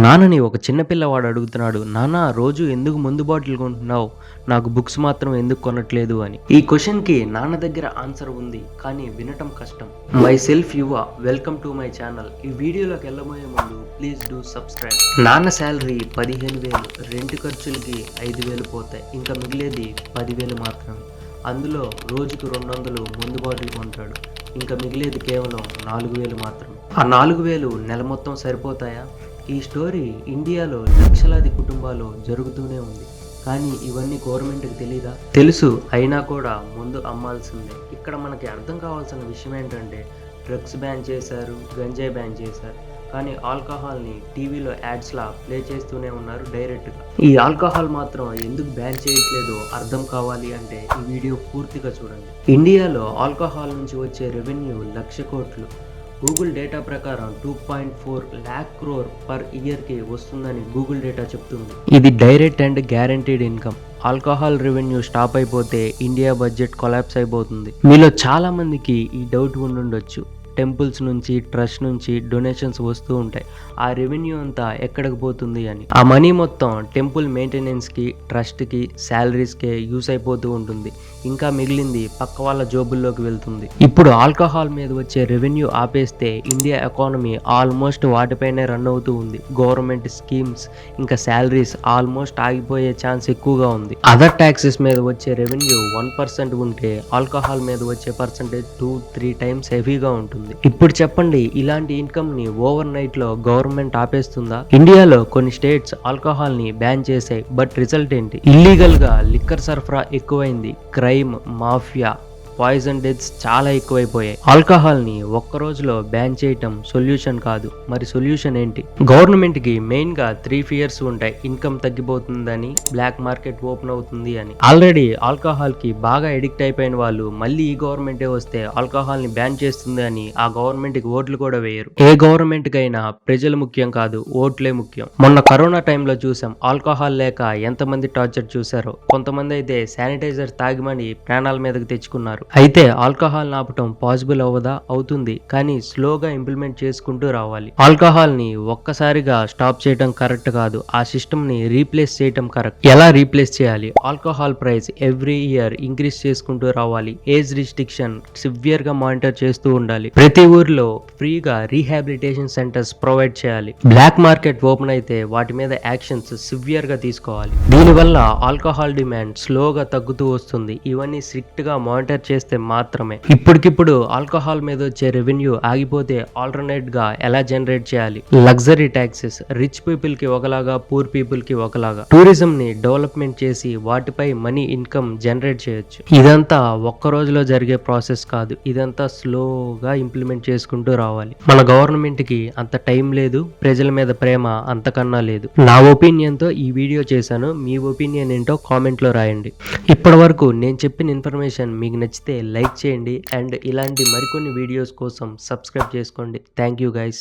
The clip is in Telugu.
నాన్నని ఒక చిన్న పిల్లవాడు అడుగుతున్నాడు, నాన్న రోజు ఎందుకు మందు బాటిల్ కొంటున్నావు, నాకు బుక్స్ మాత్రం ఎందుకు కొనట్లేదు అని. ఈ క్వశ్చన్ కి నాన్న దగ్గర ఆన్సర్ ఉంది, కానీ వినటం కష్టం. మై సెల్ఫ్ యువ, వెల్కమ్ టు మై ఛానల్. ఈ వీడియోలోకి వెళ్ళబోయే ముందు ప్లీజ్ డూ సబ్స్క్రైబ్. నాన్న శాలరీ 15,000, రెంట్ ఖర్చులకి 5,000 పోతాయి, ఇంకా మిగిలేది 10,000 మాత్రమే. అందులో రోజుకు 200 మందు బాటిల్ కొంటాడు, ఇంకా మిగిలేది కేవలం 4,000 మాత్రమే. ఆ 4,000 నెల మొత్తం సరిపోతాయా? ఈ స్టోరీ ఇండియాలో లక్షలాది కుటుంబాలు జరుగుతూనే ఉంది, కానీ ఇవన్నీ గవర్నమెంట్కి తెలీదా? తెలుసు, అయినా కూడా ముందు అమ్మాల్సిందే. ఇక్కడ మనకి అర్థం కావాల్సిన విషయం ఏంటంటే, డ్రగ్స్ బ్యాన్ చేశారు, గంజాయి బ్యాన్ చేశారు, కానీ ఆల్కహాల్ని టీవీలో యాడ్స్లా ప్లే చేస్తూనే ఉన్నారు డైరెక్ట్గా. ఈ ఆల్కహాల్ మాత్రం ఎందుకు బ్యాన్ చేయట్లేదో అర్థం కావాలి అంటే ఈ వీడియో పూర్తిగా చూడండి. ఇండియాలో ఆల్కహాల్ నుంచి వచ్చే రెవెన్యూ 1,00,000 కోట్లు. గూగుల్ డేటా ప్రకారం 2.4 lakh crore పర్ ఇయర్కి వస్తుందని గూగుల్ డేటా చెప్తుంది. ఇది direct and guaranteed income. Alcohol revenue stop అయిపోతే ఇండియా బడ్జెట్ కొలాప్స్ అయిపోతుంది. మీలో చాలా మందికి ఈ డౌట్ ఉండుండొచ్చు, టెంపుల్స్ నుంచి, ట్రస్ట్ నుంచి డొనేషన్స్ వస్తూ ఉంటాయి, ఆ రెవెన్యూ అంతా ఎక్కడికి పోతుంది అని. ఆ మనీ మొత్తం టెంపుల్ మెయింటెనెన్స్కి, ట్రస్ట్కి, శాలరీస్కే యూస్ అయిపోతూ ఉంటుంది, ఇంకా మిగిలింది పక్క వాళ్ళ జోబుల్లోకి వెళ్తుంది. ఇప్పుడు ఆల్కహాల్ మీద వచ్చే రెవెన్యూ ఆపేస్తే ఇండియా ఎకానమీ ఆల్మోస్ట్ వాటిపైనే రన్ అవుతూ ఉంది. గవర్నమెంట్ స్కీమ్స్ ఇంకా శాలరీస్ ఆల్మోస్ట్ ఆగిపోయే ఛాన్స్ ఎక్కువగా ఉంది. అదర్ ట్యాక్సెస్ మీద వచ్చే రెవెన్యూ 1% ఉంటే ఆల్కహాల్ మీద వచ్చే పర్సంటేజ్ 2-3 times హెవీగా ఉంటుంది. ఇప్పుడు చెప్పండి, ఇలాంటి ఇన్కమ్ ని ఓవర్ నైట్ లో గవర్నమెంట్ ఆపేస్తుందా? ఇండియాలో కొన్ని స్టేట్స్ ఆల్కహాల్ ని బ్యాన్ చేశాయి, బట్ రిజల్ట్ ఏంటి? ఇల్లీగల్ గా లిక్కర్ సరఫరా ఎక్కువైంది, క్రైమ్, మాఫియా, పాయిజన్ డెత్స్ చాలా ఎక్కువైపోయాయి. ఆల్కహాల్ ని ఒక్క రోజులో బ్యాన్ చేయటం సొల్యూషన్ కాదు. మరి సొల్యూషన్ ఏంటి? గవర్నమెంట్ కి మెయిన్ గా 3 fears ఉంటాయి. ఇన్కమ్ తగ్గిపోతుందని, బ్లాక్ మార్కెట్ ఓపెన్ అవుతుంది అని. ఆల్రెడీ ఆల్కహాల్ కి బాగా ఎడిక్ట్ అయిపోయిన వాళ్ళు మళ్ళీ ఈ గవర్నమెంటే వస్తే ఆల్కహాల్ ని బ్యాన్ చేస్తుంది అని ఆ గవర్నమెంట్ కి ఓట్లు కూడా వేయరు. ఏ గవర్నమెంట్ కైనా ప్రజలు ముఖ్యం కాదు, ఓట్లే ముఖ్యం. మొన్న కరోనా టైంలో చూసాం, ఆల్కహాల్ లేక ఎంతమంది టార్చర్ చూసారో. కొంతమంది అయితే శానిటైజర్ తాగిమని ప్రాణాల మీదకి తెచ్చుకున్నారు. అయితే ఆల్కహాల్ ఆపటం పాసిబుల్ అవ్వదా? అవుతుంది, కానీ స్లోగా ఇంప్లిమెంట్ చేసుకుంటూ రావాలి. ఆల్కహాల్ ని ఒక్కసారిగా స్టాప్ చేయడం కరెక్ట్ కాదు, ఆ సిస్టమ్ ని రీప్లేస్ చేయడం కరెక్ట్. ఎలా రీప్లేస్ చేయాలి? Alcohol price every year increase చేసుకుంటూ రావాలి. ఏజ్ రిస్ట్రిక్షన్ సివియర్ గా మానిటర్ చేస్తూ ఉండాలి. ప్రతి ఊర్లో ఫ్రీగా రీహాబిలిటేషన్ సెంటర్స్ ప్రొవైడ్ చేయాలి. బ్లాక్ మార్కెట్ ఓపెన్ అయితే వాటి మీద యాక్షన్స్ సివియర్ గా తీసుకోవాలి. దీనివల్ల ఆల్కహాల్ డిమాండ్ స్లోగా తగ్గుతూ వస్తుంది. ఇవన్నీ స్ట్రిక్ట్ గా మానిటర్ చేస్తే మాత్రమే. ఇప్పటికిప్పుడు ఆల్కహాల్ మీద వచ్చే రెవెన్యూ ఆగిపోతే ఆల్టర్నేట్ గా ఎలా జనరేట్ చేయాలి? లగ్జరీ ట్యాక్సెస్, రిచ్ పీపుల్ కి ఒకలాగా, పూర్ పీపుల్ కి ఒకలాగా. టూరిజం ని డెవలప్మెంట్ చేసి వాటిపై మనీ ఇన్కమ్ జనరేట్ చేయొచ్చు. ఇదంతా ఒక్క రోజులో జరిగే ప్రాసెస్ కాదు, ఇదంతా స్లోగా ఇంప్లిమెంట్ చేసుకుంటూ రావాలి. మన గవర్నమెంట్ కి అంత టైం లేదు, ప్రజల మీద ప్రేమ అంతకన్నా లేదు. నా ఒపీనియన్ తో ఈ వీడియో చేశాను, మీ ఒపీనియన్ ఏంటో కామెంట్ లో రాయండి. ఇప్పటి వరకు నేను చెప్పిన ఇన్ఫర్మేషన్ మీకు నచ్చితే లైక్ చేయండి, అండ్ ఇలాంటి మరికొన్ని వీడియోస్ కోసం సబ్స్క్రైబ్ చేసుకోండి. Thank you guys.